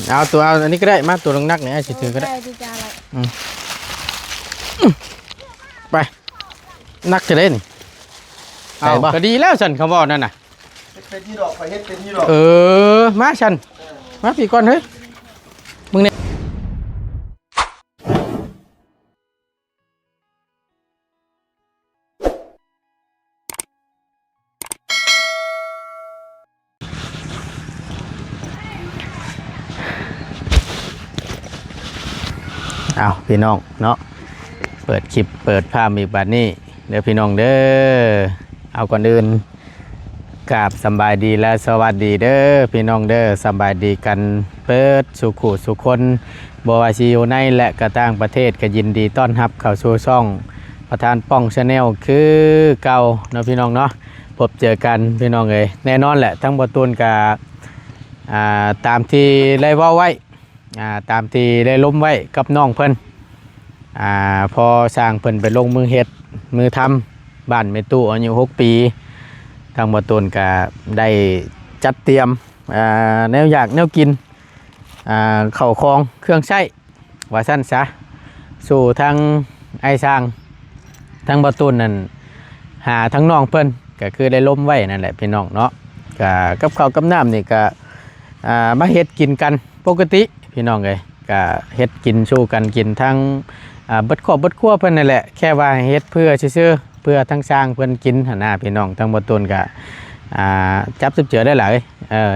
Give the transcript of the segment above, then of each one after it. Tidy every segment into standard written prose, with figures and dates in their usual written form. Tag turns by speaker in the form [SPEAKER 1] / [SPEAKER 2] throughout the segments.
[SPEAKER 1] เอาตัวเอาอันนี้ก็ได้มาตัวลงนักเนี่ยสิถือก็ได้ไปนักจะเล่นเอาก็ดีแล้วฉันเขาบอกนั่นน่ะ
[SPEAKER 2] เป็นยี่ดอกไปเฮ็ดเป็นยี่ดอก
[SPEAKER 1] มาฉันมาพี่ก่อนเฮ้ยมึงเนี่ยเอาพี่น้องเนาะเปิดคลิปเปิดภาพอีกบัดนี้เดี๋ยวพี่น้องเด้อเอาก่อนอื่นกราบสบายดีและสวัสดีเด้อพี่น้องเด้อสบายดีกันเปิดสุขุสุคนบวาชิอยู่ในและกระต่างประเทศก็ยินดีต้อนรับเข้าสู่ช่องประธานป้องชาแนลคือเก่าเนาะพี่น้องเนาะพบเจอกันพี่น้องเลยแน่นอนแหละทั้งบตูนกับตามที่ได้ว่าไว้ตามที่ได้ล้มไว้กับน้องเพิ่นพอสร้างเพิ่นไปลงมือเฮ็ดมือทำบ้านเมตู้อายุ6 ปีทางบตูนก็ได้จัดเตรียมแนวอยากแนวกินเข่าคลองเครื่องใช้ว่าสั้นซะสู่ทางไอ้สร้างทางบตูนนั่นหาทั้งน้องเพิ่นก็คือได้ล้มไว้นั่นแหละพี่น้องเนาะกับข้าวกับน้ำนี่ก็มาเฮ็ดกินกันปกติพี่น้องเลยก็เฮ็ดกินสู้กันกินทั้งเบิดครอบเบิดครัวเพิ่นนั่นแหละแค่ว่าเฮ็ดเพื่อซื่อๆเพื่อทั้งสร้างเพิ่นกินหน้าพี่น้องทั้งบ่ต้นก็จับสืบเจือได้หลาย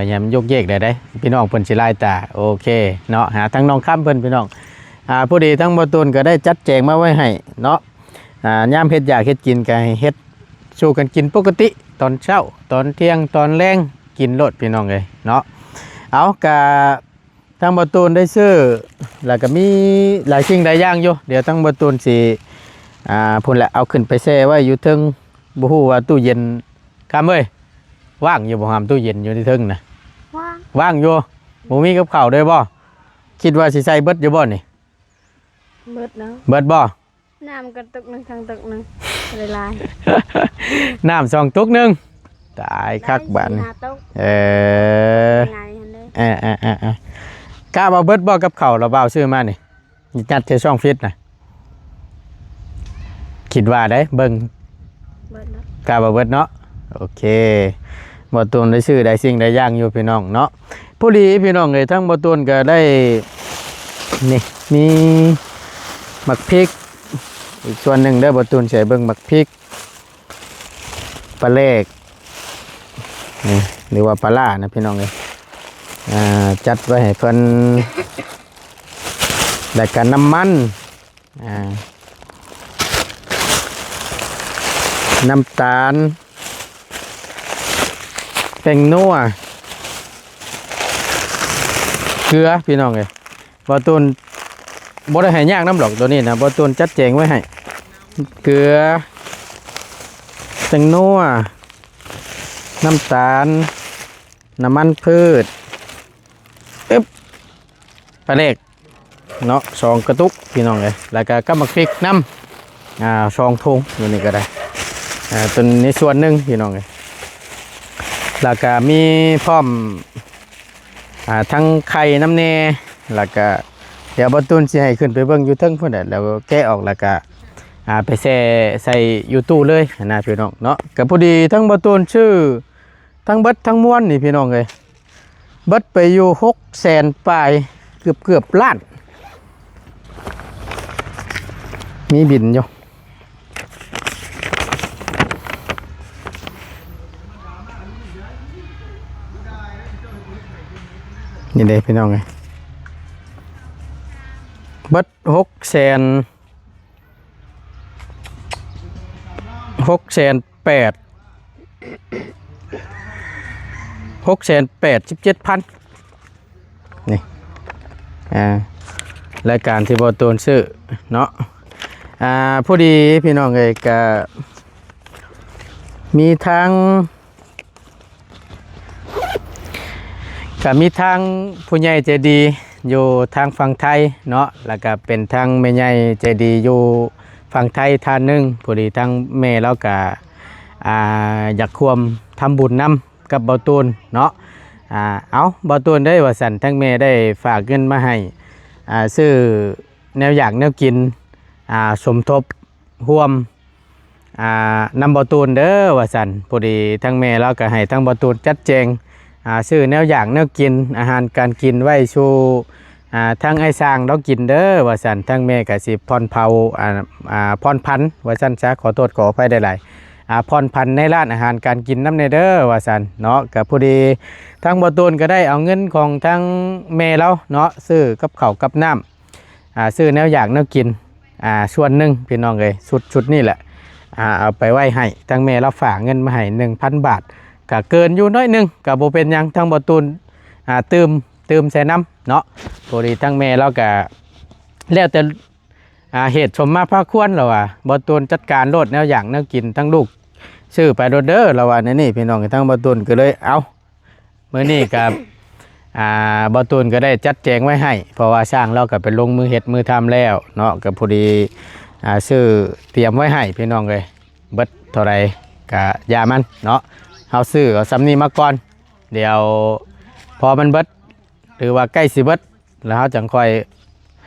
[SPEAKER 1] อย่ามันยกเยกได้พี่น้องเพิ่นสิลายตาโอเคเนาะหาทั้งน้องค้ำเพิ่นพี่น้องผู้ดีทั้งบ่ต้นก็ได้จัดแจงมาไว้ให้เนาะยามเฮ็ดอยากเฮ็ดกินก็ให้เฮ็ดสู้กันกินปกติตอนเช้าตอนเที่ยงตอนแลงกินโลดพี่น้องเอ้ยเนาะเอากะทางบตูนได้ซื้อแล้วก็มีหลายสิ่งหลายอย่างอยู่เดี๋ยวทางบตูนสิพุ่นแหละเอาขึ้นไปแช่ไว้อยู่ทึงบ่ฮู้ว่าตู้เย็นคำเอ้ยว่างอยู่บ่หามตู้เย็นอยู่ในทึงน่ะว่างอยู่บ่มีกับข้าวด้วยบ่คิดว่าสิใส่เบิดอยู่บ่นี่
[SPEAKER 3] เบิดเนาะ
[SPEAKER 1] เบิดบ่
[SPEAKER 3] น้ำกระตุกนึงทางตึกนึงลาย
[SPEAKER 1] น้ำ2 ตุกนึงตายคักบัดกล้าบ่เบิดบ่กับข้าวเราเบาซื้อมานี่จัดเทช่องฟิตน่ะคิดว่าได้เบิ่งกล้าบ่เบิดเนาะโอเคบ่ตูนได้ซื้อได้สิ่งได้อย่างอยู่พี่น้องเนาะผู้ดีพี่น้องเอ้ยทั้งบ่ตูนก็ได้นี่มีหมักพริกอีกส่วนหนึ่งเด้อบ่ตูนใส่เบิ่งหมักพริกปลาเล็กนี่หรือว่าปลาล่านะพี่น้องเอ้ยจัดไว้ให้เพิ่นได้กันน้ำมันน้ำตาลแป้งนัวเกลือพี่น้องเลยบ่ตูนบ่ได้ให้ยากน้ำหรอกตัวนี้นะบ่ตูนจัดแจงไว้ให้เกลือแป้งนัวน้ำตาลน้ำมันพืชปลาเล็กเนาะ2 กระตุกพี่น้องเลยแล้วก็กับหมักพริกน้ำ2 ถุงอยู่นี่ก็ได้ตัวนี้ส่วนหนึ่งพี่น้องเลยแล้วก็มีพร้อมทั้งไข่น้ำเนยแล้วก็เดี๋ยวบอตูนสิให้ขึ้นไปเบิ่งอยู่เทิงพุ่นน่ะแล้วแกะออกแล้วก็ไปแช่ใส่อยู่ตู้เลยนะพี่น้องเนาะก็พอดีทั้งบอตูนชื่อทั้งเบิดทั้งม้วนนี่พี่น้องเลยเบิดไปอยู่600,000ปลายเกือบล้านมีบินอยู่นี่เลยพี่น้องไงบัด687,000นี่รายการที่บอตูนซื้อเนาะผู้ดีพี่น้องไงก็มีทางผู้ใหญ่ใจดีอยู่ทางฝั่งไทยเนาะแล้วก็เป็นทางแม่ใหญ่ใจดีอยู่ฝั่งไทยท่านหนึ่งพอดีทางแม่แล้วก็อยากควมทำบุญนำกับเบาตูนเนาะ เอาบ่ตูนได้ว่าสั่นทั้งแม่ได้ฝากเงินมาให้ซื้อแนวอยากแนวกินสมทบร่วมนำบ่ตูนเด้อว่าสั่นพอดีทั้งแม่เราก็ให้ทั้งบ่ตูนจัดแจงซื้อแนวอยากแนวกินอาหารการกินไว้สู่ทั้งไอ้สร้างเรากินเด้อว่าสั่นทั้งแม่ก็สิพรเผาพรพันธุ์ว่าสั่นซะขอโทษขออภัยได้หลายพรพันธุ์ในร้านอาหารการกินน้ำในเด้อว่าสันเนาะกับพอดีทั้งบ่ตูนก็ได้เอาเงินของทั้งแม่เราเนาะซื้อกับข้าวกับน้ำซื้อแนวอยากแนวกินส่วนหนึ่งพี่น้องเลยชุดนี่แหละเอาไปไว้ให้ทั้งแม่เราฝากเงินมาให้ 1,000 บาทก็เกินอยู่น้อยหนึงก็บ่เป็นหยังทั้งบ่ตูนเติมใส่น้ำเนาะพอดีทั้งแม่เราก็แล้วแต่เหตุสมมาพระควรเราบ่ตูนจัดการโลดแนวอย่างแนวกินทั้งลูกซื้อไปโดดเด้อเราว่านี่พี่น้องทั้งบ่ตูนก็เลยเอามื้อนี้กับบ่ตูนก็ได้จัดแจงไว้ให้เพราะว่าสร้างเราก็ไปลงมือเฮ็ดมือทำแล้วเนาะก็พอดีซื้อเตรียมไว้ให้พี่น้องเลยเบิดเท่าไรก็ยามันเนาะเฮาซื้อเอาซ้ำนี้มาก่อนเดี๋ยวพอมันเบิดหรือว่าใกล้สิเบิดแล้วเฮาจังค่อย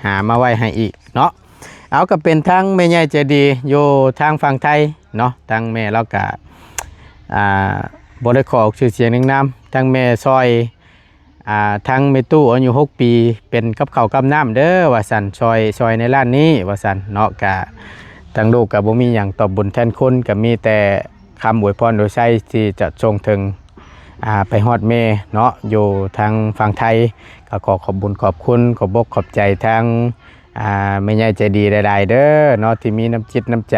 [SPEAKER 1] หามาไว้ให้อีกเนาะเอาก็เป็นทั้งแม่ใหญ่ใจดีอยู่ทางฝั่งไทยเนาะทั้งแม่แล้วก็บ่ได้ขอชื่อเสียงหนึ่งน้ำทั้งแม่ซอยทั้งแม่ตู้อายุ6 ปีเป็นกับข้าวกับน้ำเด้อว่าสันซอยในร้านนี้ว่าสันเนาะกะทั้งลูกกับบ่มีอย่างตอบบุญแทนคุณก็มีแต่คำอวยพรโดยใช้ที่จะทรงถึงไปฮอดแม่เนาะอยู่ทางฝั่งไทยก็ขอขอบบุญขอบคุณขอบอกขอบใจทางแม่ใหญ่ใจดีใดๆเด้อเนาะที่มีน้ำจิตน้ำใจ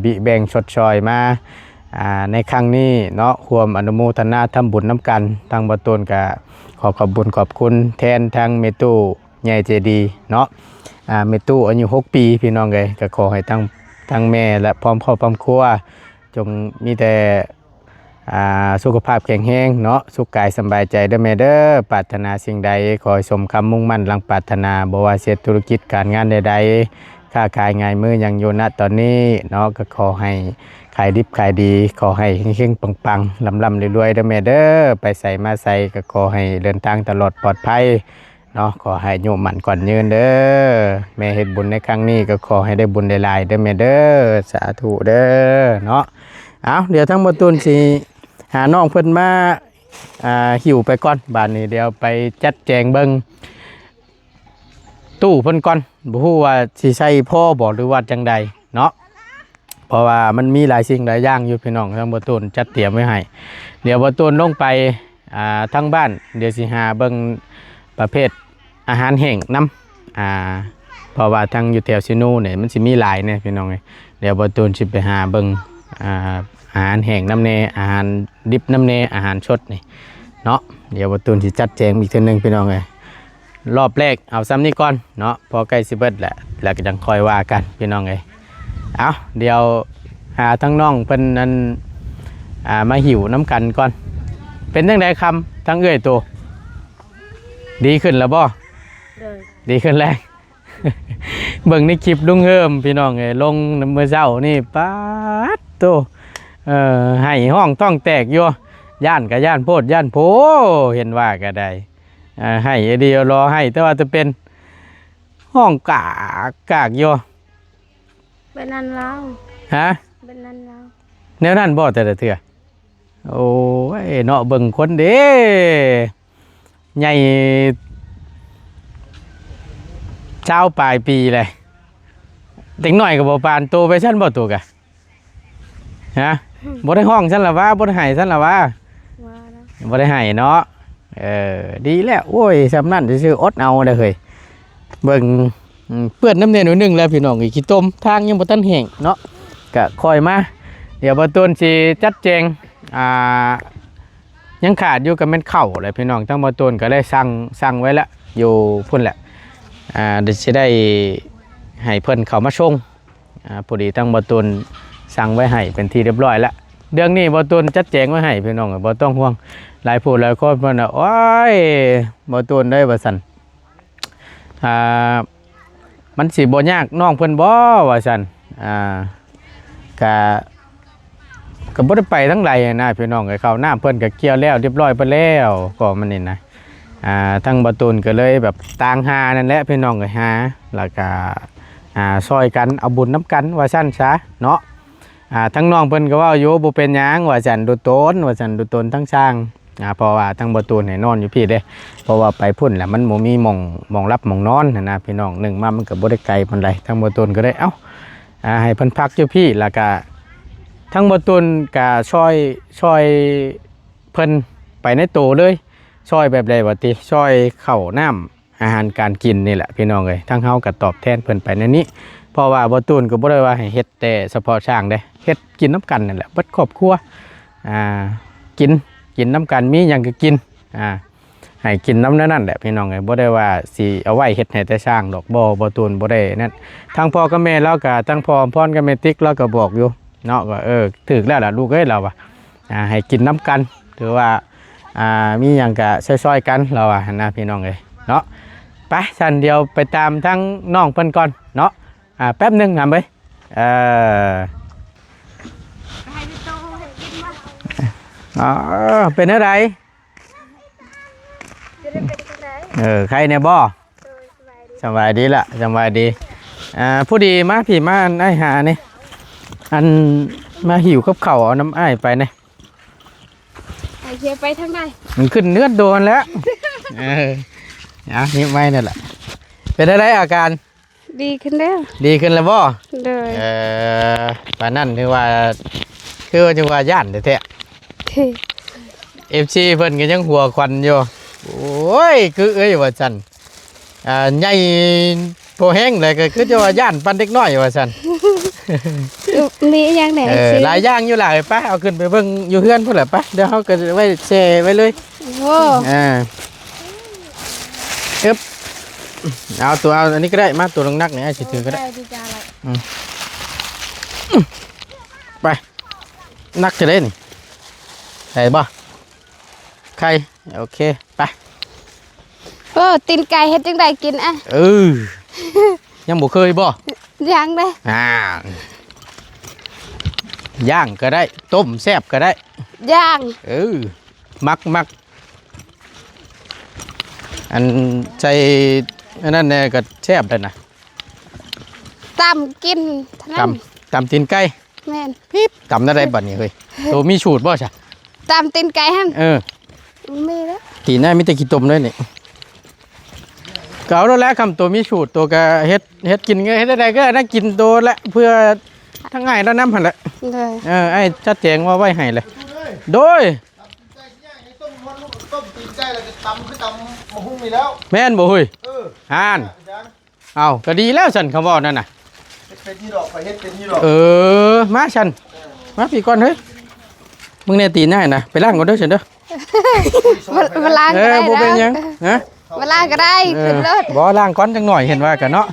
[SPEAKER 1] บิแบ่งชดชอยมาในครั้งนี้เนาะรวมอนุโมทนาทำบุญน้ำกันทางบ่ตูนก็ขอขอบบุญขอบคุณแทนทางเมตู้ใหญ่ใจดีเนาะเมตู้อายุ6 ปีพี่น้องเลยก็ขอให้ทั้งแม่และพร้อมครอบครัวจงมีแต่สุขภาพแข็งแรงเนาะสุขกายสบายใจเด้อแม่เด้อปรารถนาสิ่งใดขอให้สมคำมุ่งมั่นหลังปรารถนาบ่ว่าเสียธุรกิจการงานใดๆค้าขายง่ายมือยังอยู่ณตอนนี้เนาะก็ขอให้ขายดิบขายดีขอให้เฮงๆปังๆลำๆรวยๆเด้อแม่เด้อไปใส่มาใส่ก็ขอให้เดินทางตลอดปลอดภัยเนาะขอให้โยมหมั่นก่อนยืนเด้อแม่เฮ็ดบุญในครั้งนี้ก็ขอให้ได้บุญได้หลายเด้อแม่เด้อสาธุเด้อเนาะเอาเดี๋ยวทั้งบ่ตูนสิหาน้องเพิ่นมาหิวไปก่อนบาดนี้เดี๋ยวไปจัดแจงเบิ่งตู้เพิ่นก่อนบ่ฮู้ว่าสิใช้พ่อบ่หรือว่าจังใดเนาะเพราะว่ามันมีหลายสิ่งหลายอย่างอยู่พี่น้องทั้งบ่ตูนจัดเตรียมไว้ให้เดี๋ยวบ่ตูนลงไปทั้งบ้านเดี๋ยวสิหาเบิ่งประเภทอาหารแห้งนำเพราะว่าทางอยู่แถวซิโนเนี่ยมันสิมีหลายเนี่ยพี่น้องเดี๋ยวบ่ตูนสิไปหาเบิ่งอาหารแห้งน้ำเนอาหารดิบน้ำเนอาหารสดนี่เนาะเดี๋ยวบ่ตูนสิจัดแจงอีกทีนึงพี่น้องรอบแรกเอาซ้ำนี้ก่อนเนาะพอใกล้สิเบิดแหละแล้วก็จังค่อยว่ากันพี่น้องเอาเดี๋ยวหาทั้งน้องเพิ่นนั้นมาหิวน้ำกันก่อนเป็นจังไดคำทั้งเอื้อยตัวดีขึ้นแล้วบ่ดีขึ้นแล้ว เบิ่งในคลิปลุงเฮิมพี่น้องลงเมื่อเช้านี่ป๊าดโตให้ห้องต้องแตกอยู่ย่านกับย่านโพดย่านโพเห็นว่าก็ได้ให้เดียวรอให้แต่ว่าจะเป็นห้องกากอยู่
[SPEAKER 3] เป็นนั่นแล้ว
[SPEAKER 1] ฮะ
[SPEAKER 3] เป็นนั่นแล้ว
[SPEAKER 1] แนวนั้นบ่แต่ละเถื่อโอ้ยเนาะเบิ่งคนเด้ใหญ่เช้าปลายปีเลยเด็กหน่อยกับบ่ปานโตไปชั้นบ่ตัวกะฮะบ่ได้ห้องชั้นละว่าบ่ได้ให้ชั้นละว่าบ่ได้ให้เนาะดีแล้วโอ้ยสำนั่นซื่ออดเอาเด้อเฮ้ยเบิ่งเปื้อนน้ำเนยหน่อยนึงแล้วพี่น้องอีกขี้ต้มทางยังบ่ทันแห้งเนาะก็คอยมาเดี๋ยวบ่ตูนสิจัดแจงยังขาดอยู่กับแม่นข้าวแหละพี่น้องทั้งบ่ตูนก็ได้สั่งไว้แล้วอยู่พุ่นแหละเดี๋ยวจะได้ให้เพิ่นเข้ามาชงพอดีทั้งบ่ตูนสั่งไว้ให้เป็นที่เรียบร้อยแล้วเรื่องนี้บ่ตูนจัดแจงไว้ให้พี่น้องบ่ต้องห่วงหลายผู้หลายคนเพิ่นน่ะโอ้ยบ่ตูนได้ว่าซั่นมันสิบ่ยากน้องเพิ่นบ่ว่าซั่นก็ ก็บ่ได้ไปทั้งไรนะพี่น้องไอ้เขาหน้าเพิ่นก็เกี่ยวแล้วเรียบร้อยไปแล้วก็มันนี่นะทั้งบ่ตูนก็เลยแบบต่างหานั่นแหละพี่น้องก็หาแล้วก็ซอยกันเอาบุญน้ำกันว่าซั่นซะเนาะทั้งน้องเพิ่นก็ว่าอยู่บ่เป็นหยังว่าซั่นดูตนว่าซั่นดูตนทั้งช่างเพราะว่าทั้งบ่ตูนให้นอนอยู่พี่เด้เพราะว่าไปพุ่นแหละมันบ่มีหม่องรับหม่องนอนนะพี่น้องหนึ่งมามันก็บ่ได้ไกลปานใดทั้งบ่ตูนก็ได้เอ้าให้เพิ่นพักอยู่พี่แล้วก็ทั้งบ่ตูนก็ช่วยเพิ่นไปในโตเลยช่วยแบบใดว่าติช่วยข้าวน้ำอาหารการกินนี่แหละพี่น้องเอ้ยทั้งเฮาก็ตอบแทนเพิ่นไปในนี้เพราะว่าบ่ตูนก็บ่ได้ว่าให้เฮ็ดแต่เฉพาะช่างเด้เฮ็ดกินน้ำกันนั่นแหละเบิดครอบครัวกินน้ำกันมีหยังก็กินให้กินน้ำนั่นแหละพี่น้องเอ้ยบ่ได้ว่าสิเอาไว้เฮ็ดให้แต่ช่างดอกบ่ตูนบ่ได้นั่นทั้งพ่อกับแม่เราก็ทั้งพ่อพรกับแม่ติ๊กเราก็บอกอยู่เนาะก็ถึกแล้วล่ะลูกเอ้ยเราว่าให้กินน้ำกันถือว่ามีหยังก็ช่วยๆกันเราว่านะพี่น้องเอ้ยเนาะไปสั่นเดียวไปตามทั้งน้องเพิ่นก่อนเนาะแป๊บนึงเอ้ยเป็นอะไรใครเนี่ยบ่สบายดีละสบายดีผู้ดีมาพี่มาไอ้หานี่อันมาหิวกับข้าวเอาน้ำอ้ายไปเนี่ย
[SPEAKER 3] ไอเชียไปทางใด
[SPEAKER 1] มันขึ้นเนื้อโดนแล้วนี่ไม่นั่นแหละเป็นอะไรอาการ
[SPEAKER 3] ดีขึ้นแล้ว
[SPEAKER 1] ดีขึ้นแล้วบ่
[SPEAKER 3] เลย
[SPEAKER 1] ป่านนั่นคือว่าจังว่าย่านแท้ๆFCเพิ่นก็ยังหัวควันอยู่โอ้ยคือว่าซั่นใหญ่โพแห้งเลยก็คือจะว่าย่านปันเด็กน้อยว่าซั่น
[SPEAKER 3] มีอย่างไหน
[SPEAKER 1] หลายอย่างอยู่หลายไปเอาขึ้นไปเบิ่งอยู่เฮือนพุ่นแหละไปเดี๋ยวเฮาก็ไว้แช่ไว้เลย
[SPEAKER 3] โอ้
[SPEAKER 1] เอาตัวเอาอันนี้ก็ได้มาตัวลงนักเนี่ยสิถือก็ได้ไปนักจะได้นี่ใส่บ่ใครโอเคไป
[SPEAKER 3] ตีนไก่เฮ็ดจังไดกิน
[SPEAKER 1] ยังบ่เคยบ่
[SPEAKER 3] ยังเด้
[SPEAKER 1] ย่างก็ได้ต้มแซ่บก็ได้
[SPEAKER 3] ย่าง
[SPEAKER 1] มักอันใจอันนั้นเนี่ยก็แซ่บได้นะ
[SPEAKER 3] ตำกิน
[SPEAKER 1] ตำตีนไก่
[SPEAKER 3] แม่น
[SPEAKER 1] ตำอะไรบัดนี้เฮ้ยตัวมีสูตรบ่ใช่
[SPEAKER 3] ตำตีนไก่หั่นมีแล้ว
[SPEAKER 1] ตีนน่ะมีแต่ขี้ต้มเลยนี่เก่าแล้วคำตัวมีสูตรตัวก็เฮ็ดกินเฮ็ดได้ก็ได้กินตัวละเพื่อทั้งง่ายแล้วน้ำหั่นแหละไอ้ชัดแจงว่าไว้ให้เลยโดย
[SPEAKER 2] ต้มตีนไก่แล้วก็ตำคือตำมะฮุ่งนี่แล้ว
[SPEAKER 1] แม่นบ่เฮ้ยเอาก็ดีแล้วฉันคำว่านั่นน่ะ
[SPEAKER 2] เป็นยี่ดอกไปเฮ็ดเป็นยี่ดอก
[SPEAKER 1] มาฉันมาพี่ก่อนเฮ้ยมึงเนี่ยตีนได้นะไปล้างก่อนเด้อฉันเด้อ
[SPEAKER 3] มาล้างก็ได้
[SPEAKER 1] บ่เป็นยังฮะ
[SPEAKER 3] มาล้างก็ได้ขึ้นรถ
[SPEAKER 1] บ่ล้างก่อนจังหน่อยเห็นว่ากันเนาะ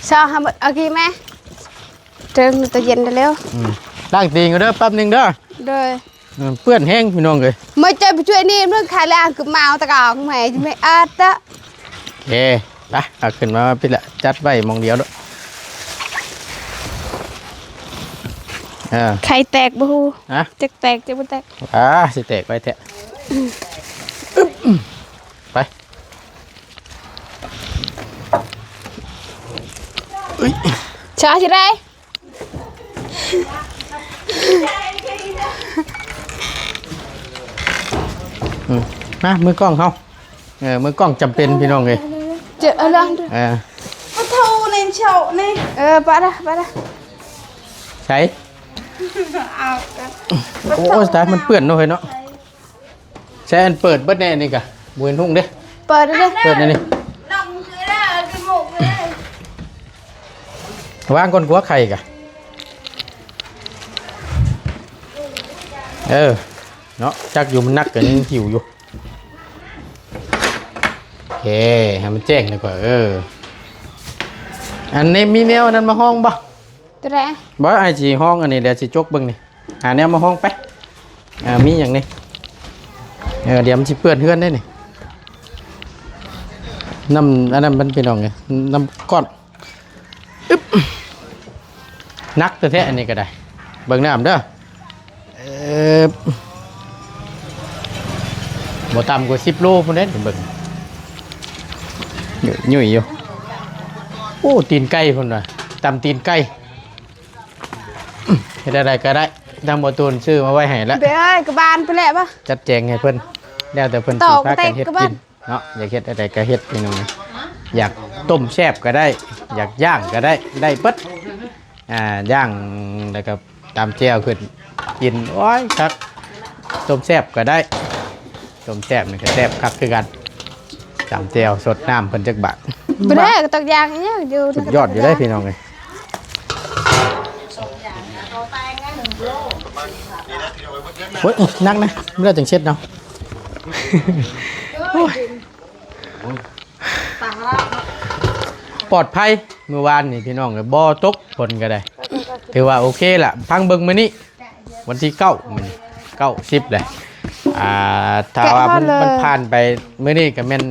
[SPEAKER 3] ชอบเอากี่แม่เติมตัวเย็นเร็ว
[SPEAKER 1] ล้างตีนก็เด้อแป๊บนึงเด้อเปื้อนแห้งพี่น้องเลย
[SPEAKER 3] ไม่เจอไปช่วยนี่เรื่องขายแรงคือเมาตะกอกแม่ไม่อาดะ
[SPEAKER 1] โอเคไปเอาขึ้นมาพี่ละจัดไว้มองเดียวด้วย
[SPEAKER 3] ไข่แตกบูจะแตกจะไม่แตก
[SPEAKER 1] สิแตกไปแทะไป
[SPEAKER 3] ชอชิได้
[SPEAKER 1] มามือกล้องเขามือกล้องจำเป็นพี่น้องเลย
[SPEAKER 3] เจออะไรปะทูในเฉาในปะละ
[SPEAKER 1] ใช่โอ้ตายมันเปื่อนเนาะเฮ้ยเนาะใช่อันเปิดเบิดแน่นี่กะบุญทุ่งเด้
[SPEAKER 3] เปิดเลย
[SPEAKER 1] เปิดนี่วางก้นกัวไข่กะเนาะจักอยู่มันนักกันยังหิวอยู่โอเคให้มันแจ้งดีกว่าอันนี้มีแนวนั้นมาห้องบ่
[SPEAKER 3] ตัวไหน
[SPEAKER 1] บ่ไอจีห้องอันนี้เดี๋ยวสิจกเบิ่งนี่แนวมาห้องไปมีอย่างนี้เดี๋ยวมันสิเปื้อนเฮือนได้นี่น้ำอันนั้นมันเป็นองไงน้ำก้อน นักแท้ๆอันนี้ก็ได้เบิ่งน้ำเด้อบ่ต่ำกว่า10 โลพุ่นเด้เบิ่งยุ่ยอยู่โอ้ตีนไก่พุ่นว่ะตำตีนไก่เฮ็ดอะไรก็ได้ทางบ่ตูนซื้อมาไว้ให้แล้ว
[SPEAKER 3] เบ้ยกระบาลไปแล้วปะ
[SPEAKER 1] จัดแจงให้เพิ่นแล้วแต่เพิ่นสิพากันเฮ็ดกินเนาะอยากเฮ็ดอะไรก็เฮ็ดพี่น้องนะอยากต้มแซ่บก็ได้อยากย่างก็ได้ได้เบิดย่างแล้วก็ตามแจ่วขึ้นกินโอ้ยครับต้มแซ่บก็ได้ต้มแซ่บนี่ก็แซ่บคักคือกันตามแจ่วสดน้ำเพิ่นจักบาท
[SPEAKER 3] ไปได้ก็ตกยางเนี่ยอยู่
[SPEAKER 1] สุดยอดอยู่ได้พี่น้องเลยโอ้ยนักนะไม่ได้จังเช็ดเนาะปลอดภัยเมื่อวานนี่พี่น้องเลยบ่ตกฝนก็ได้ถือว่าโอเคล่ะพังเบิ่งมื้อนี้วันที่9มื้อนี้9 10เลยถ้าว่ามันผ่านไปมื้อนี้ก็แม่น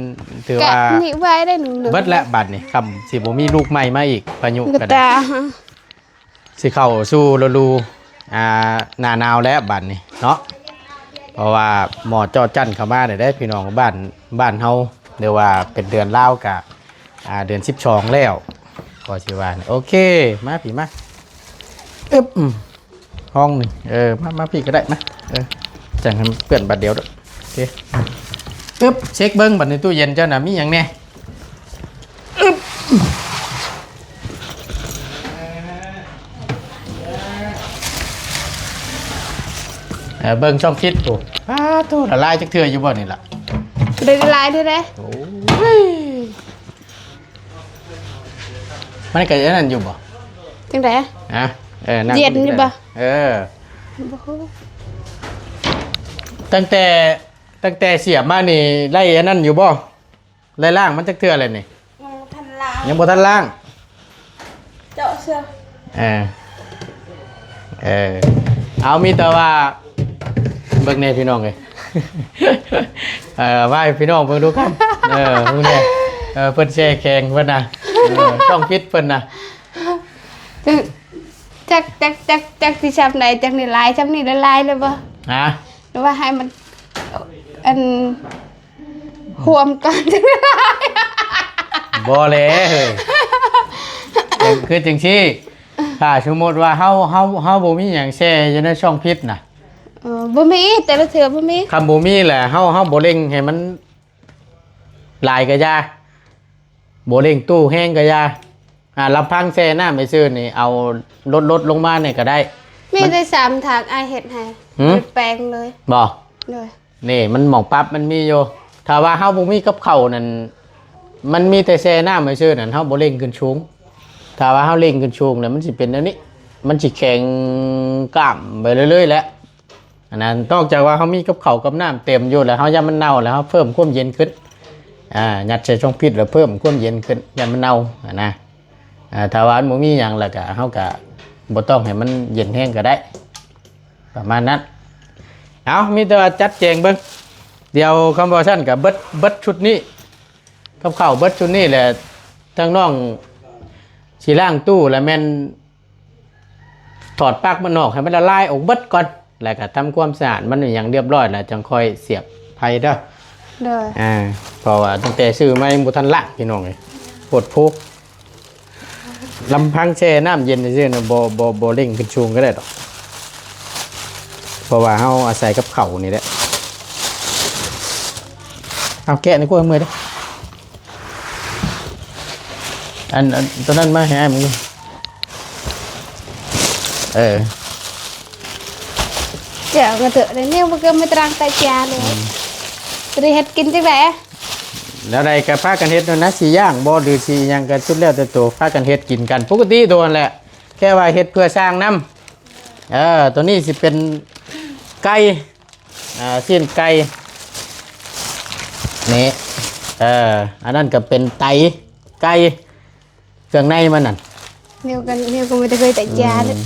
[SPEAKER 1] ถือว่า
[SPEAKER 3] นี่ไว้ได้หนึ่ง
[SPEAKER 1] เบิดและบัดนี่คำสิบ่มีลูกใหม่มาอีกพายุ
[SPEAKER 3] ก
[SPEAKER 1] ก็
[SPEAKER 3] ระ
[SPEAKER 1] ได้
[SPEAKER 3] ตา
[SPEAKER 1] สิเข้าสู่ฤดูหน้าหนาวแล้วบัดนี่เนาะเพราะว่าหมอจอจั่นเข้ามาได้พี่น้องบ้านเฮาเรียกว่าเป็นเดือนลาวกะเดือน12แล้วพอสิว่าโอเคมาพี่มาอึ๊บห้องนึงมาพี่ก็ได้มาจังให้เปื้อนบัดเดียวเด้อโอเคอึ๊บเช็คเบิ่งบัดในตู้เย็นเจ้าน่ะมีหยังแน่อึ๊บเบิ่งช่องคิดโอ้ตัวละลายจักเทื่ออยู่บ่นี่ล่ะ
[SPEAKER 3] เดินลายด้วยนะ
[SPEAKER 1] โอ้ยมันก็อย่างนั้นอยู่บ่
[SPEAKER 3] จังได
[SPEAKER 1] นั่ง
[SPEAKER 3] เย็นอยู่บ่
[SPEAKER 1] ตั้งแต่เสียบมานี่ไล่อันนั้นอยู่บ่ไล่ล่างมันจักเทื่ออะไรนี่
[SPEAKER 3] ทันลา
[SPEAKER 1] ยังบ่ทันล่าง
[SPEAKER 3] เจาะเสื้อ
[SPEAKER 1] เอามีแต่ว่าเบิ่งแน่พี่น้องเอ้ยว่าให้พี่น้องเบิ่งดูครับพวกนี้เพิ่นแช่แข็งเพิ่นน่ะช่องฟิตเพิ่นน่ะ
[SPEAKER 3] จักที่ชำไหนจักนี่ลายชำนี่ลายเลยบ่
[SPEAKER 1] ฮะ
[SPEAKER 3] หรือว่าให้มันอันหวมก่อนจังลาย
[SPEAKER 1] บ่เลยคือจังซี่ถ้าสมมุติว่าเฮาบ่มีหยังแช่อยู่ในช่องฟิตน่ะ
[SPEAKER 3] บ่มีแต่ละเถื่อบ่มี
[SPEAKER 1] คำบ่มีแหละเฮาบ่เร่งให้มันลายก็ยาบ่เร่งตู้แห้งก็ยาลำพังแช่น้ำไปซื้อนี่เอาลดลงมาเนี่ยก็ได้
[SPEAKER 3] มีได้3ทางอ้ายเฮ็ดให้แปลงเลย
[SPEAKER 1] บ่
[SPEAKER 3] เลย
[SPEAKER 1] นี่มันหม่องปั๊บมันมีอยู่ถ้าว่าเฮาบ่มีกับข้าวนั่นมันมีแต่แช่น้ำไปซื้อนั่นเฮาบ่เร่งขึ้นสูงถ้าว่าเฮาเร่งขึ้นสูงแล้วมันสิเป็นอันนี้มันสิแข็งกล้ามไปเรื่อยๆแหละอันนั้นนอกจากว่าเฮามีกับข้าวกับน้ำเต็มอยู่แล้วเฮาอย่ามันเน่าแล้วเฮาเพิ่มความเย็นขึ้นยัดใส่ช่องฟิตแล้วเพิ่มความเย็นขึ้นอย่ามันเน่านะถ้าว่ามันบ่มีหยังแล้วก็เฮาก็บ่ต้องให้มันเย็นแห้งก็ได้ประมาณนั้นเอามีแต่ว่าจัดแจงเบิ่งเดี๋ยวคำว่าซั่นก็เบิดชุดนี้กับข้าวเบิดชุดนี้แหละทางน้องสิล้างตู้แล้วแม่นถอดปลั๊กมันออกให้มันละลายออกเบิดก่อนแล้วก็ทำความสะอาดมันอย่างเรียบร้อยแล้วจังค่อยเสียบไผเด้อ
[SPEAKER 3] เลย
[SPEAKER 1] เพราะว่าตั้งแต่ซื้อมายังบ่ทันละพี่น้องเอ้ยปวดพุกลำพังแช่น้ำเย็นซื่อๆนะบ่เร่งขึ้นชูงก็ได้ดอกเพราะว่าเฮาอาศัยกับข้าวนี่แหละเอาแกะในกล้วยมือเด้ออันตอนนั้นมาให้มึง
[SPEAKER 3] เจ้าก็เถอะเดี๋ยวนี้มันก็ไม่ตรังใจจาเลยจะได้เฮ็ดกินจังได๋
[SPEAKER 1] แล้วใดก็พากันเฮ็ดนั่นนะสิย่างบ่หรือสิหยังก็สุดแล้วแต่ตัวพากันเฮ็ดกินกันปกติตัวนั่นแหละแค่ว่าเฮ็ดเพื่อสร้างน้ำตัวนี้สิเป็นไก่สิ้นไก่นี่อันนั้นก็เป็นไตไก่เครื่องในมันนั่น
[SPEAKER 3] นิ้วก็ไม่ได้เคยแต่จาเลย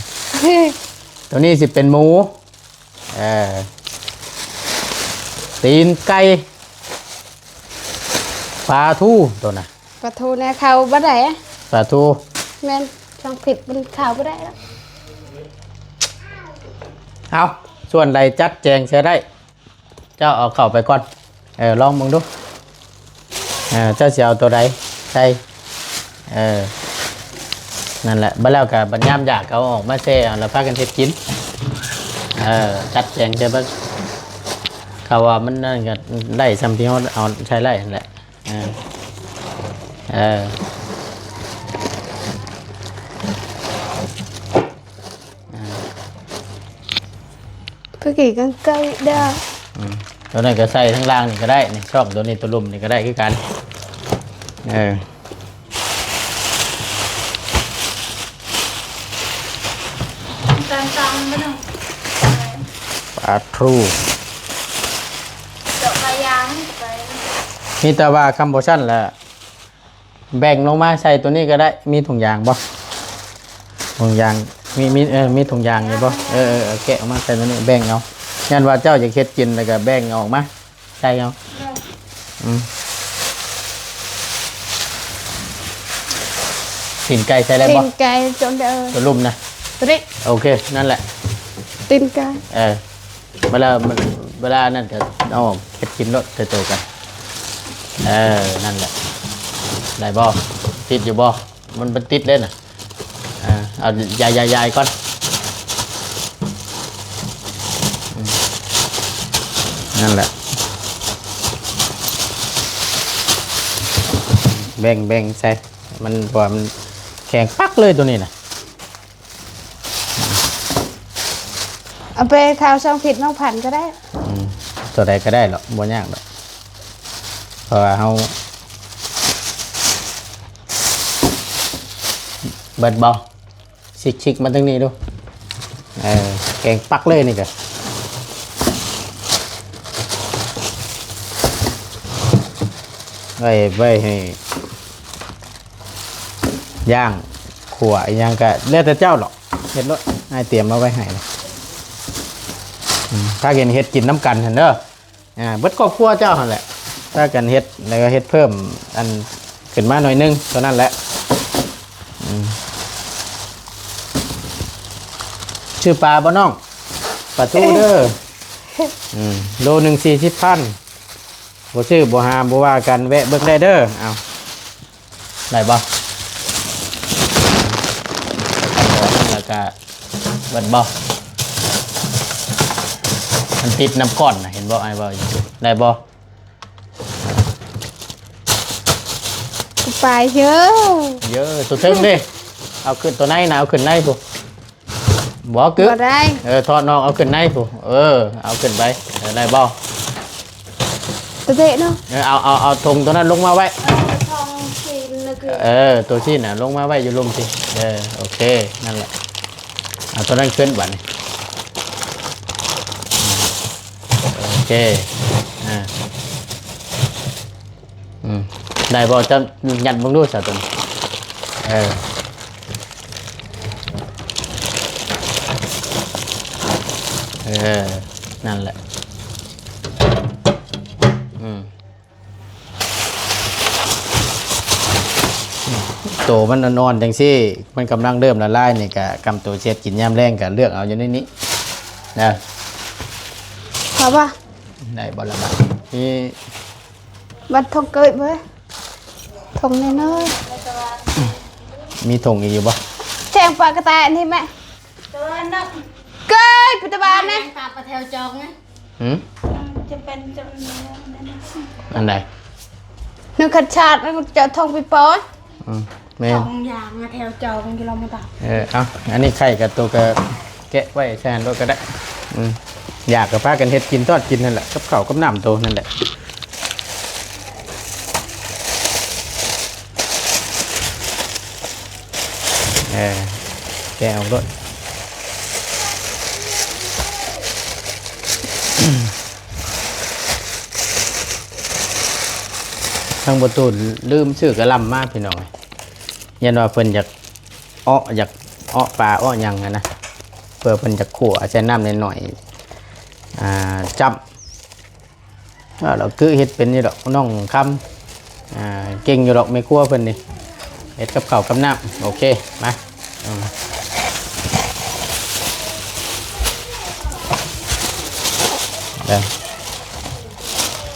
[SPEAKER 1] ตัวนี้สิเป็นหมูตีนไก่ปลาทูตัวน่ะ
[SPEAKER 3] ปลาทูเนี่ยเขาบ่ได้อะ
[SPEAKER 1] ปลาทู
[SPEAKER 3] แม่นช่องผิดมันเข้าบ่ได้แล้ว
[SPEAKER 1] เอาส่วนใดจัดแจงใช้ได้เจ้าเอาเข้าไปก่อนลองมึงดูเจ้าสิเอาตัวใดใช่นั่นแหละบัดแล้วกับบัดยามอยากเอาออกมาแช่เอาแล้วพากันเฮ็ดกินจัดแจงใช่ปะเขาว่ามันนั่นก็ได้ซ้ำที่เขาเอาใช้ได้นั่นแหละ
[SPEAKER 3] เพื่อกี่กันไกลเด้อ
[SPEAKER 1] ตัวนั้นก็ใส่ทั้งล่างนี่ก็ได้นี่ช่องตัวนี้ตัวลุ่มนี่ก็ได้คือกัน
[SPEAKER 3] ตังไม่ต้อง
[SPEAKER 1] ปลาทรู
[SPEAKER 3] ดอกกระยางไป
[SPEAKER 1] มีแต่ว่าคัมโบชั่นแหละแบ่งลงมาใส่ตัวนี้ก็ได้มีถุงยางบ่ถุงยางมีถุงยางอยู่บ่แกะออกมาใส่ตัวนี้แบ่งเอางั้นว่าเจ้าจะเฮ็ดกินแล้วก็แบ่งเอาออกมาใส่เอาตีนไก่ใส่แล้วบ่
[SPEAKER 3] ตีนไก่จนเด้อ
[SPEAKER 1] ตัวลุ่มนะ
[SPEAKER 3] ตัวนี้
[SPEAKER 1] โอเคนั่นแหละ
[SPEAKER 3] ตีนไก่
[SPEAKER 1] เวลานั่นก็เอาเฮ็ดกินรสเตอกันนั่นแหละได้บ่ติดอยู่บ่มันติดเล่นน่ะเอายายก่อนนั่นแหละแบ่งใส่มันว่ามันแข็งปักเลยตัวนี้น่ะ
[SPEAKER 3] เอาไปข้าวช่องผิดน้องผันก็ได้
[SPEAKER 1] ตัวใดก็ได้หรอกบ่ยากหรอกเพราะว่าเฮาเบิดบ่ชิกมาตั้งนี้ดูแกงปักเลยนี่ก็ไว้ให้ย่างขั่วย่างก็แล้วแต่เจ้าหรอกเฮ็ดรถให้เตรียมมาไว้ให้เลยถ้ากันเฮ็ดกินน้ำกันเห็นเด้อเบิดครอบครัวเจ้าหั่นแหละถ้ากันเฮ็ดแล้วก็เฮ็ดเพิ่มอันขึ้นมาหน่อยนึงเท่านั้นแหละชื่อปลาบ่น้องปลาทูเด้อโลหนึ่ง40,000บ่ชื่อบ่หาบ่ว่ากันแวะเบิ่งได้เด้อเอาได้บ่แล้วก็เบิดบ่มันติดน้ำก้อนนะเห็นบ่ไอ้บ่ได้บ่
[SPEAKER 3] ไปเยอะ
[SPEAKER 1] ตัวเทิงดิเอาขึ้นตัวไหนนะเอาขึ้นไหนปุ๊บ่กึ
[SPEAKER 3] บ่ได้
[SPEAKER 1] ทอดนอกเอาขึ้นไหนปุ๊เอาขึ้นไปได้บ่
[SPEAKER 3] ตัวเตะเนาะ
[SPEAKER 1] เอาธงตัวนั้นลงมาไว้
[SPEAKER 3] ทองชีนนะคือ
[SPEAKER 1] ตัวชีนน่ะลงมาไว้อยู่ลงสิโอเคนั่นแหละเอาตัวนั้นขึ้นบัดนี้โอเคได้บ่จะยัดมึงดูซะตัวนี้นั่นแหละโตมันนอนจังซี่มันกำลังเริ่มละลายนี่กะกำตัวเช็ดกินยามแรงกะเลือกเอาอยู่ในนี้นะ
[SPEAKER 3] ครับว่า
[SPEAKER 1] ได้บ่ละบาทนี่
[SPEAKER 3] บัดทองเกยเว้ยทองน้อย
[SPEAKER 1] มีถงอีกอยู่บ่
[SPEAKER 3] แจงปลากระแตนี่แม่ตัวนั้นเกยปัตตบานนะตาปลาแถวจองนะจะเป็น
[SPEAKER 1] อันใด
[SPEAKER 3] นึกขัดชาติมันจะทองไปปอย
[SPEAKER 1] ท
[SPEAKER 3] องอย่างแถวจองกิโลเมตร
[SPEAKER 1] เอาอันนี้ไข่กับตัวก็แกะไว้แทนตัวก็ได้อยากกับพากันเฮ็ดกินทอดกินนั่นแหละกับข้าวกับน้ำโตนั่นแหละแกะออกด้วยทางประตูลืมชื่อกระลำมากพี่น้องยันว่าเพิ่นอยากปลาหยังนะเพื่อเพิ่นจะขั่วใช้น้ำหน่อยจับเราคือเฮ็ดเป็นนี่ดอกน้องคำเก่งอยู่ดอกไม่กลัวเพิ่นนี่เฮ็ดกับข้าวกับน้ำโอเคมา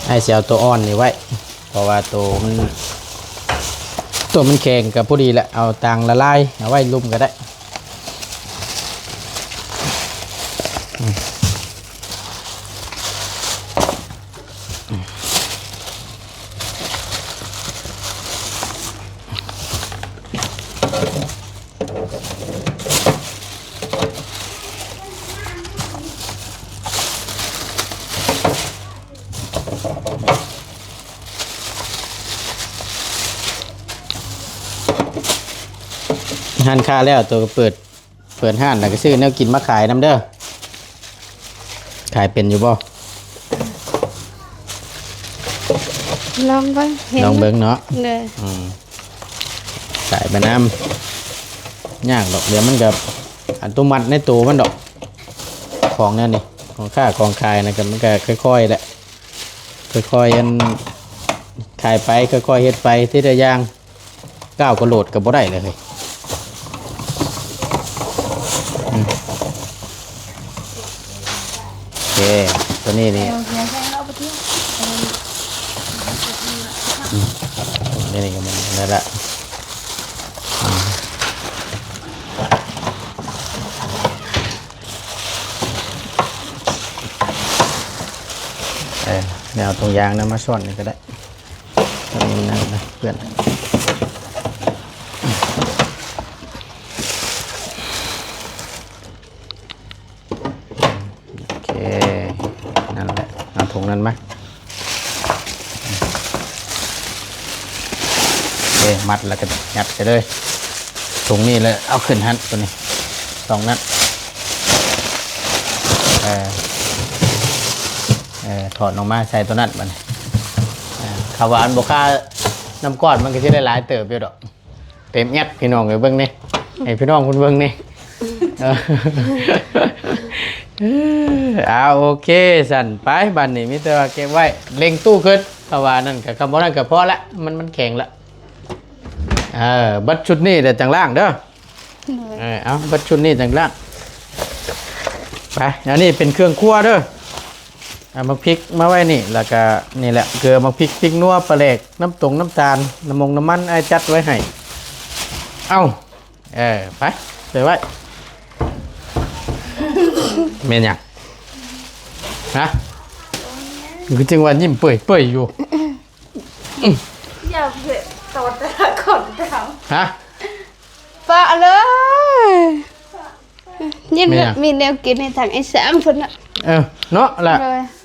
[SPEAKER 1] ให้เสียตัวอ่อนนี่ไว้เพราะว่าตัวมันแข็งกับพอดีแหละเอาต่างละลายเอาไว้ลุ่มก็ได้หันค่าแล้วตัวก็เปิดห้านแล้วก็ซื้อแนวกินมาขายน้ำเด้อขายเป็นอยู่บ่
[SPEAKER 3] ลองเบิ่งเห็น
[SPEAKER 1] ลองเบิ่งเนาะ
[SPEAKER 3] เลย
[SPEAKER 1] ขายไปน้ำยากดอกเดี๋ยวมันกับอันตัวมัดในตัวมันดอกของนั่นนี่ของค่าของขายนะครับมันก็ค่อยๆแหละค่อยๆอันขายไปค่อยๆเฮ็ดไปที่ละอย่างก้าวกระโดดกับบ่ได้เลยโอเคตัวนี้นี่นี่ก็มันนั่นแหละแนวตรงยางนะมาซ่อนนี่ก็ได้ตัวนี้นั่นนะเพื่อนโอเคนั่นแหละเอาถุงนั้นมาโอเคมัดแล้วก็ยัดไปเลยถุงนี้เลยเอาขึ้นหันตัวนี้2นัดถอดออกมาใส่ตัวนั้นมันขาวหวานบวกค่าน้ำก้อนมันก็จะได้หลายเติบอยู่ดอกเต็มยัดพี่น้องเลยเบิ้งนี่ให้พี่น้องคุณเบิ้งนี่โอเคสั่นไปบันนี่มิเตอร์เก็บไว้เล็งตู้ขึ้นขาวหวานนั่นกับคำว่านั่นกับพอละมันแข็งละบัดชุดนี้แต่จังล่างเด้อเอาบัดชุดนี้จังล่างไปอันนี้เป็นเครื่องครัวเด้อมาพริกมาไว้นี่แล้วก็นี่แหละเกลือมาพริกนัวปลาแหลกน้ำตาลน้ำมันไอ้จัดไว้ให้เอาไปไว้เมียนยังนะคือจังหวะยิ้มเปื่อยอยู่
[SPEAKER 3] อย่าเผ็ดตอดแต่ละคนท
[SPEAKER 1] ฮะ
[SPEAKER 3] ำปะเลยยิ่งมีแนวกินในทางไอ้สามคนอ่ะ
[SPEAKER 1] เนาะแหละ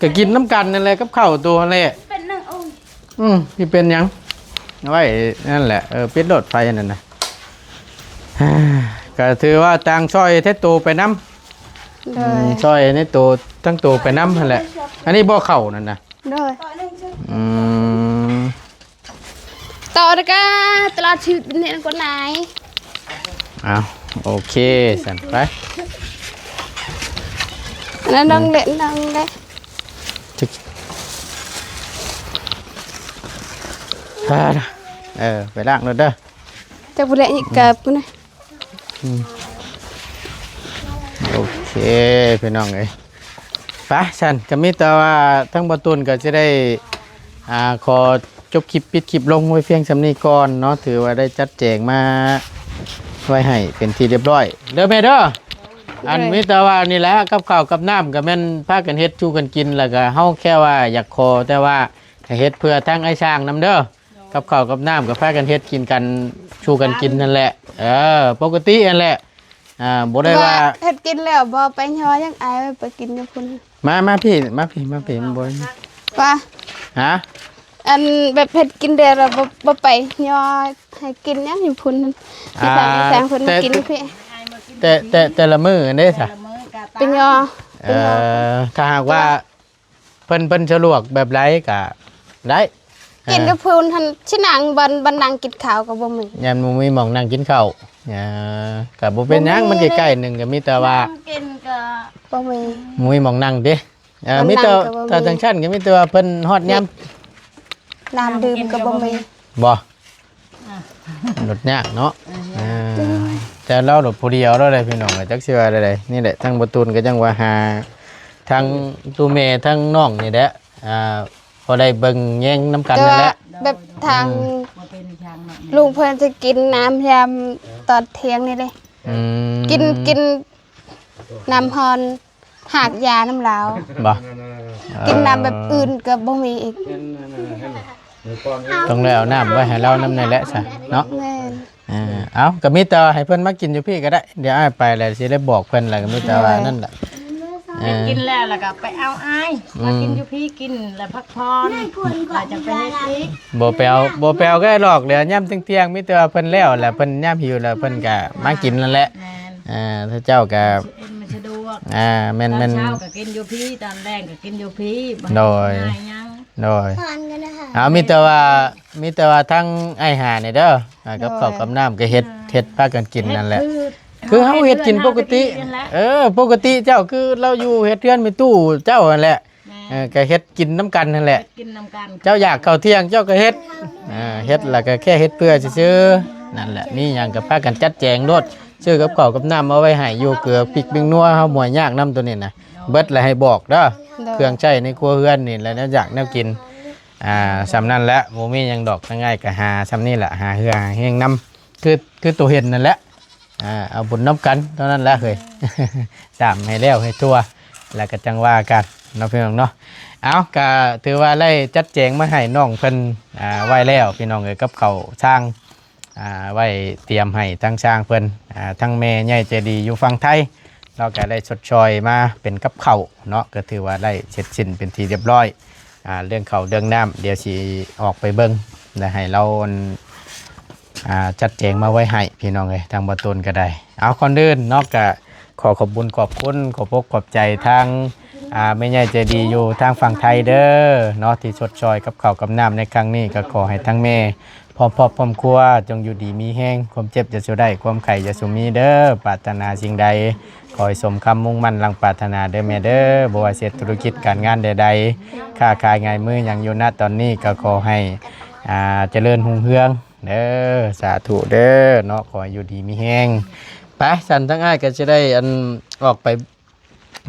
[SPEAKER 1] ก็กินน้ำกันนั่นแหละกับข้าวตัวนั่นแหละ
[SPEAKER 3] เป็นนั่ง
[SPEAKER 1] พี่เป็นยังไว้นั่นแหละปิดรถไฟนั่นนะก็ถือว่าตังช่อยเทโตไปน้ำช่อยในโตตั้งโตไปน้ำนั่นแหละอันนี้บ่อเข่านั่นนะ
[SPEAKER 3] ต่อเลยก็ตลอดชีวิตเป็นเนี่ยคนไหน
[SPEAKER 1] โอเคสั่นไป
[SPEAKER 3] นั่นนั่งเล่นนั่งได้
[SPEAKER 1] ไปล้างรถเด้อ
[SPEAKER 3] จะพูดอะไรอีกกับกูนะ
[SPEAKER 1] โอเคพี่น้องเอ้ยไปฉันก็มีแต่ว่าทั้งประตูนก็จะได้ขอจบคลิปปิดคลิปลงไว้เพียงสำนีก่อนเนาะถือว่าได้จัดแจงมาไว้ให้เป็นที่เรียบร้อยเด้อแม่เด้ออันมีแต่ว่านี่แหละกับข้าวกับน้ำกับแม่นพากันเฮ็ดชูกันกินแล้วก็เฮาแค่ว่าอยากขอแต่ว่าเฮ็ดเพื่อทั้งไอ้ช่างนำเด้อกับข้าวกับน้ำกับพากันเฮ็ดกินกันชูกันกินนั่นแหละปกตินั่นแหละบ่ได้ว่า
[SPEAKER 3] เฮ็ดกินแล้วบ่ไปย่อยังอายไปกินกับคุณ
[SPEAKER 1] มาพี่มันบ่
[SPEAKER 3] ป่ะ
[SPEAKER 1] ฮะ
[SPEAKER 3] อันแบบเฮ็ดกินเด้อบ่ไปย่อให้กินยังอยู่พุ่นที่ทางเพิ่นมากินพี่
[SPEAKER 1] แต่ละมื้ออันนี้ซะ
[SPEAKER 3] เป็นย่อ
[SPEAKER 1] ถ้าหากว่าเพิ่นสะดวกแบบไรก็ได้
[SPEAKER 3] กินกับพุ่นหั่นสินั่งบันนั่งกินข้าวก็บ่มี
[SPEAKER 1] ยามบ่มีหม่องนั่งกินข้าวก็บ่เป็นหยังมันใกล้ๆนึงก็มีแต่ว่า
[SPEAKER 3] กินก็บ่มี
[SPEAKER 1] มีหม่องนั่งติมีแต่ถ้าจังซั่นก็มีแต่ว่าเพิ่นฮอดยาม
[SPEAKER 3] น้ำดื่มก็บ่มี
[SPEAKER 1] บ่รถยากเนาะแต่เรารถผู้เดียวเราได้พี่น้องจักสิว่าได้นี่แหละทั้งบ่ตูนก็จังว่าหา ทั้งตูเมทั้งน้องนี่แหละพอได้เบิ่งแย่งน้ำกันนั่นแหละ
[SPEAKER 3] แบบทาง
[SPEAKER 4] บ่เป็นทางเนาะ
[SPEAKER 3] ลุงเพื่อนจะกินน้ำยามตอนเที่ยงนี่เลย กินน้ำฮอนหากยาน้ำเหลา
[SPEAKER 1] บ่
[SPEAKER 3] กินน้ำแบบอื่นก็บ่มีอีก
[SPEAKER 1] ต้องเลยเอาน้ำไว้ให้เราน้ำในแหละซะเนาะ
[SPEAKER 3] แม่น
[SPEAKER 1] เอาก็มีแต่ให้เพิ่นมากินอยู่พี่ก็ได้เดี๋ยวอ้ายไปแล้วสิได้บอกเพิ่นแหละก็มีแต่ว่านั่นแหละ
[SPEAKER 4] กินแล้วก็ไปเอาอ้ายมากินอยู่พี่กินแล้วพักผ่อนแล้วจะไปเฮ็ดอีก
[SPEAKER 1] บ่ไปเอาก็ได้หรอกเดี๋ยวย่ำเที่ยงๆมีแต่ว่าเพิ่นแล้วแหละเพิ่นย่ำหิวแล้วเพิ่นก็มากินนั่นแหละ
[SPEAKER 4] แม่น
[SPEAKER 1] ถ้าเจ้าก็
[SPEAKER 4] มันสะดวก
[SPEAKER 1] แม่น
[SPEAKER 4] ตอนเช้าก็กินอยู่พี่ตอนแรงก็กินอยู่พี่บ่
[SPEAKER 1] โดย
[SPEAKER 4] ง่ายยัง
[SPEAKER 1] โดยมีแต่ว่าทั้งไอ้หานี่เด้อกับข้าวกับน้ำก็เฮ็ดพากันกินนั่นแหละคือเฮาเฮ็ดกินปกติปกติเจ้าคือเราอยู่เฮ็ดเรือนมีตู้เจ้านั่นแหละก็เฮ็ดกินน้ำกันนั่นแหละ
[SPEAKER 4] กินนำกัน
[SPEAKER 1] เจ้าอยากเข้าเที่ยงเจ้าก็เฮ็ดเฮ็ดแล้วก็แค่เฮ็ดเพื่อซื่อๆนั่นแหละนี่หยังก็พากันจัดแจงโลดซื้อกับข้าวกับน้ำเอาไว้ให้อยู่เกลือพริกบิ่งนัวเฮาหมวยยากน้ำตัวนี้น่ะเบิดแล้วให้บอกเด้อเครื่องใช้ในครัวเรือนนี่แหละแนวอยากแนวกินสำนั้นแหละบ่มีหยังดอกง่ายๆก็หาสำนี้แหละหาเฮือหาแห้งน้ำคือตัวเห็นนั่นแหละเอาบุญน้ำกันเท่านั้นแหละเฮ้ย ตามให้แล้วให้ทั่วแล้วก็จังว่ากันเนาะพี่น้องเนาะเอาก็ถือว่าไล่จัดแจงมาให้น้องเพิ่นไว้แล้วพี่น้องเอ้ยกับเขาวช่างไว้เตรียมให้ทั้งช่างเพิ่นทั้งแม่ใหญ่ใจดีอยู่ฝั่งไทยเราก็ได้ชดชอยมาเป็นกับเขาวเนาะก็ถือว่าได้เสร็จสิ้นเป็นทีเรียบร้อยเรื่องเขาวเรื่องน้ำเดี๋ยวสิออกไปเบิ่งแล้วให้เราจัดแจงมาไว้ให้พี่น้องเลยทางบตูนก็ได้เอาคนอื่นนอกจากขอขอบบุญขอบคุณขอบใจทางไม่ใหญ่ใจดีอยู่ทางฝั่งไทยเด้อเนาะที่ชดชอยกับข้าวกับน้ำในครั้งนี้ก็ขอให้ทั้งแม่พร้อมพร้อมครัวจงอยู่ดีมีแห้งความเจ็บจะสู้ได้ความไข่จะสู้มีเด้อปรารถนาสิ่งใดขอให้สมคำมุ่งมั่นลังปรารถนาเด้อแม่เด้อบ่ว่าเสร็จธุรกิจการงานใดๆค้าขายง่ายมืออย่างอยู่ณตอนนี้ก็ขอให้เจริญรุ่งเรืองเด้อสาธุเด้อเนาะขออยู่ดีมีแห้งไปสันทั้งอ้ายก็จะได้ออกไป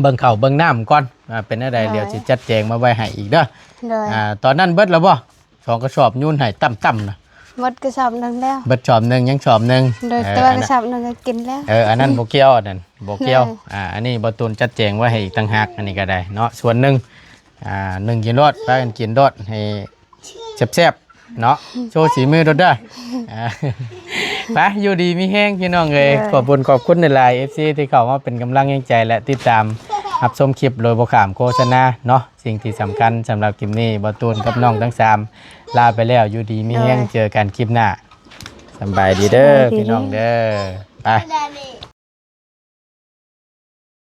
[SPEAKER 1] เบิ่งข้าวเบิ่งน้ำก่อนเป็นอะไรเดี๋ยวสิจัดแจงมาไว้ให้อีกเด้อ
[SPEAKER 3] เลย
[SPEAKER 1] ตอนนั้นเบิดแล้วบ่2กระสอบยุ่นให้ต่ำๆนะ
[SPEAKER 3] หมดกระสอบหนึงแล้ว
[SPEAKER 1] เบิดสอบหนึงยังสอบหนึง
[SPEAKER 3] โดยตัวกระสอบหนึงก็กินแล้ว
[SPEAKER 1] อันนั้นบ่เกี่ยวอันนั้นบ่เกี่ยว
[SPEAKER 3] เลย
[SPEAKER 1] อันนี้บ่ตูนจัดแจงไว้ให้อีกต่างหากอันนี้ก็ได้เนาะส่วนหนึง1กินรสพากันกินรสให้แซ่บๆเนาะโชว์สีมือรถเด้อไปอยู่ดีมีแห้งพี่น้องเอ้ยขอบคุณในไลน์ FC ที่เข้ามาเป็นกำลังใจและติดตามรับชมคลิปโดยบ่ขามโฆษณาเนาะสิ่งที่สำคัญสำหรับคลิปนี้บ่ตูนกับน้องทั้ง3ลาไปแล้วอยู่ดีมีแห้งเจอกันคลิปหน้าสำบายดีเด้อพี่น้องเด้อไป